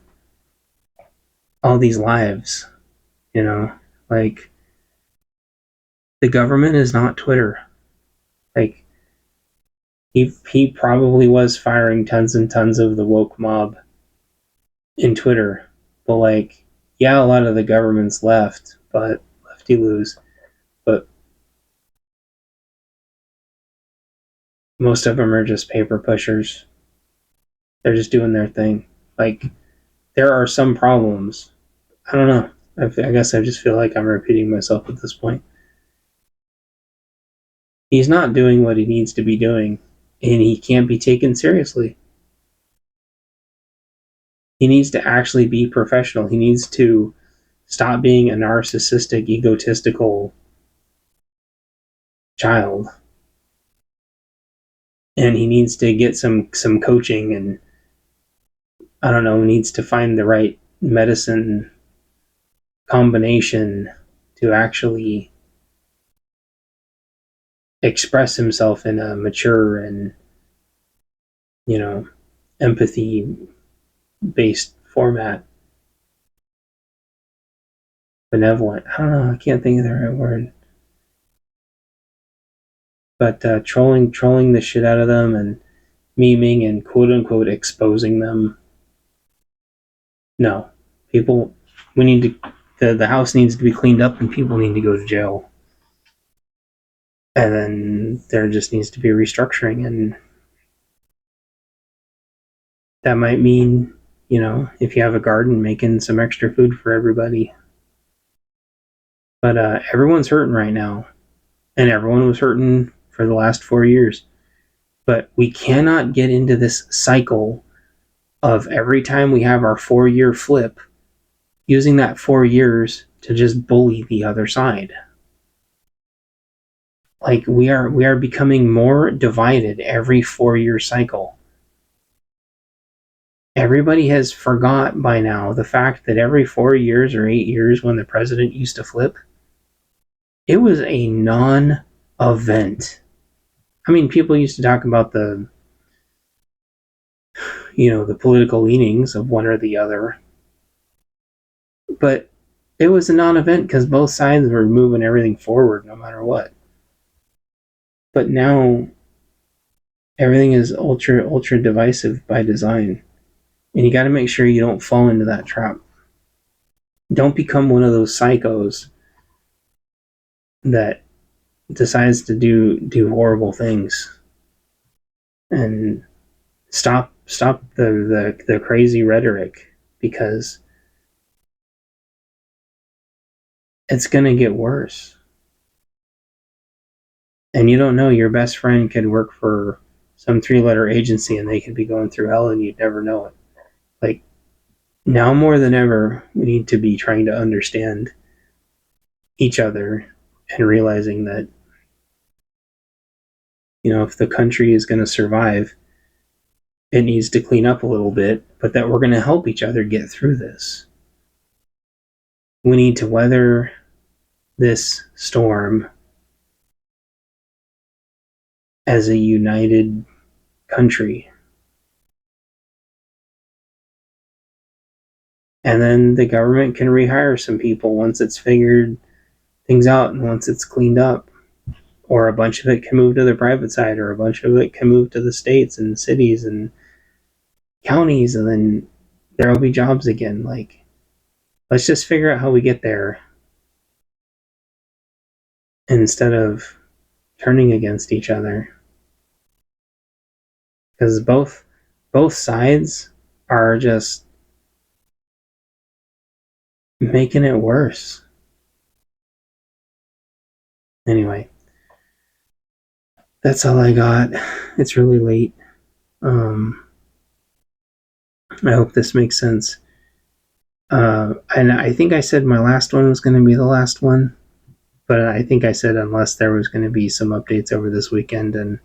all these lives, you know? Like, the government is not Twitter. Like, he probably was firing tons and tons of the woke mob in Twitter. But, like, yeah, a lot of the government's left, but lefty loos. But most of them are just paper pushers. They're just doing their thing. Like, there are some problems. I don't know. I guess I just feel like I'm repeating myself at this point. He's not doing what he needs to be doing, and he can't be taken seriously. He needs to actually be professional. He needs to stop being a narcissistic, egotistical child. And he needs to get some coaching, and I don't know, needs to find the right medicine combination to actually express himself in a mature and, empathy based format. Benevolent. I don't know. I can't think of the right word. But trolling the shit out of them and memeing and quote unquote exposing them. No, people. We need to. The house needs to be cleaned up, and people need to go to jail. And then there just needs to be restructuring, and that might mean, if you have a garden, making some extra food for everybody. But everyone's hurting right now, and everyone was hurting for the last 4 years. But we cannot get into this cycle of every time we have our 4-year flip, using that 4 years to just bully the other side. Like, we are becoming more divided every 4-year cycle. Everybody has forgot by now the fact that every 4 years or 8 years, when the president used to flip, it was a non-event. I mean, people used to talk about the political leanings of one or the other, but it was a non-event because both sides were moving everything forward no matter what. But now everything is ultra divisive by design, and you got to make sure you don't fall into that trap. Don't become one of those psychos that decides to do horrible things. And stop the crazy rhetoric, because it's going to get worse. And you don't know, your best friend could work for some 3-letter agency and they could be going through hell and you'd never know it. Like, now more than ever, we need to be trying to understand each other and realizing that if the country is going to survive, it needs to clean up a little bit, but that we're going to help each other get through this. We need to weather this storm as a united country. And then the government can rehire some people once it's figured things out and once it's cleaned up. Or a bunch of it can move to the private side, or a bunch of it can move to the states and cities and counties, and then there will be jobs again. Like, let's just figure out how we get there instead of turning against each other. Because both sides are just making it worse. Anyway, that's all I got. It's really late. I hope this makes sense. And I think I said my last one was going to be the last one, but I think I said unless there was going to be some updates over this weekend, and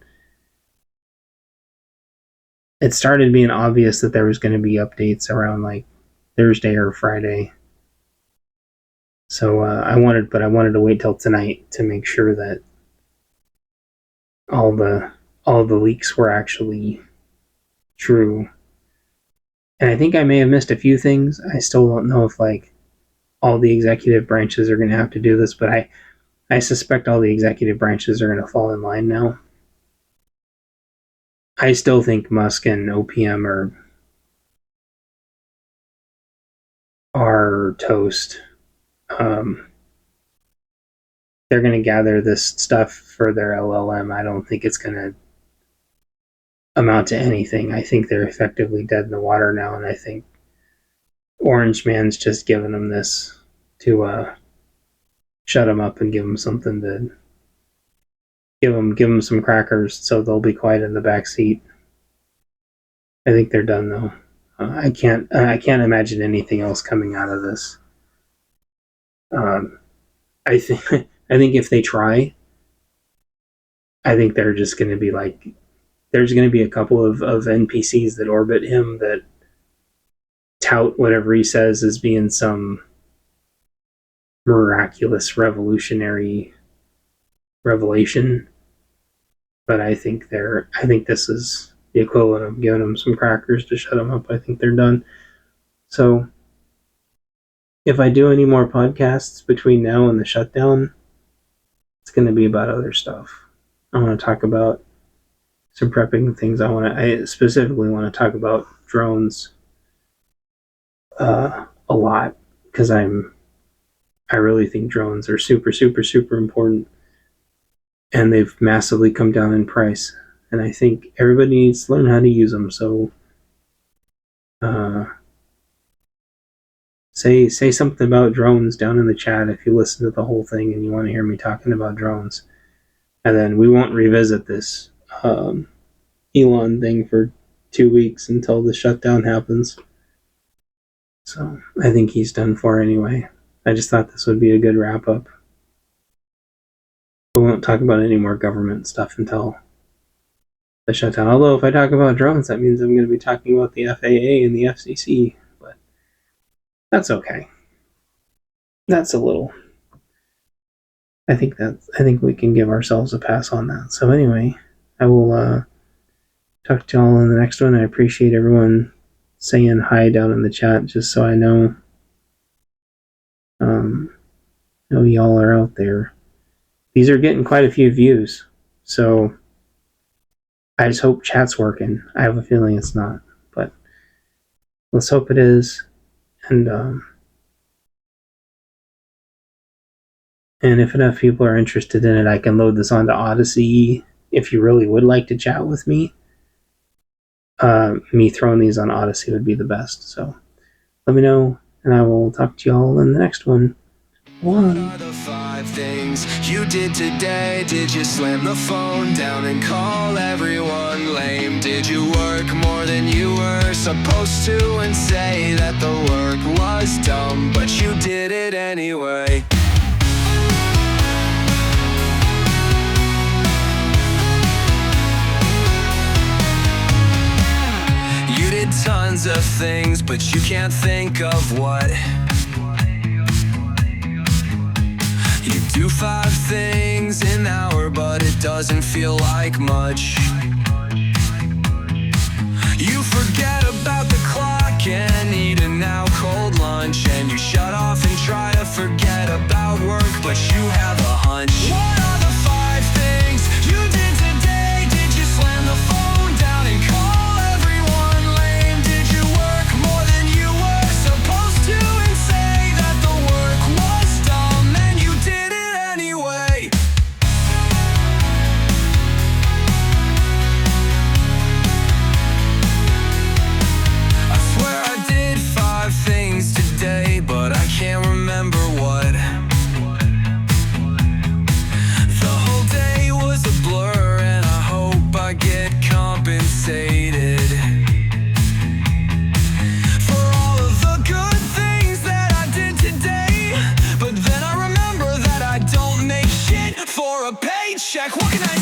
it started being obvious that there was going to be updates around like Thursday or Friday. So I wanted to wait till tonight to make sure that all the leaks were actually true. And I think I may have missed a few things. I still don't know if like all the executive branches are going to have to do this, but I suspect all the executive branches are going to fall in line now. I still think Musk and OPM are toast. They're going to gather this stuff for their LLM. I don't think it's going to amount to anything. I think they're effectively dead in the water now, and I think Orange Man's just giving them this to shut them up and give them something to give them some crackers so they'll be quiet in the back seat. I think they're done though. I can't imagine anything else coming out of this. I think if they try, I think they're just going to be like, there's going to be a couple of NPCs that orbit him that tout whatever he says as being some miraculous revolutionary revelation. But I think this is the equivalent of giving them some crackers to shut them up. I think they're done. So if I do any more podcasts between now and the shutdown, it's going to be about other stuff. I want to talk about some prepping things. I specifically want to talk about drones a lot, because I really think drones are super, super, super important, and they've massively come down in price. And I think everybody needs to learn how to use them. So say something about drones down in the chat if you listen to the whole thing and you want to hear me talking about drones. And then we won't revisit this Elon thing for 2 weeks until the shutdown happens. So I think he's done for anyway. I just thought this would be a good wrap up. We won't talk about any more government stuff until the shutdown. Although if I talk about drones, that means I'm going to be talking about the FAA and the FCC. But that's okay. That's a little. I think we can give ourselves a pass on that. So anyway, I will talk to y'all in the next one. I appreciate everyone saying hi down in the chat, just so I know y'all are out there. These are getting quite a few views, so I just hope chat's working. I have a feeling it's not, but let's hope it is. And if enough people are interested in it, I can load this onto Odyssey. If you really would like to chat with me, me throwing these on Odyssey would be the best. So let me know, and I will talk to y'all in the next one. What are the 5 things you did today? Did you slam the phone down and call everyone lame? Did you work more than you were supposed to and say that the work was dumb, but you did it anyway? tons of things, but you can't think of what. You do 5 things an hour, but it doesn't feel like much. You forget about the clock and eat a now cold lunch, and you shut off and try to forget about work, but you have a hunch. What are the 5 things you did today? Did you slam the phone down and call everyone lame? Did you work more than you were supposed to and say that the work was dumb and you did it anyway? I swear I did 5 things today, but I can't remember what. The whole day was a blur, and I hope I get compensated for all of the good things that I did today. But then I remember that I don't make shit for a paycheck. What can I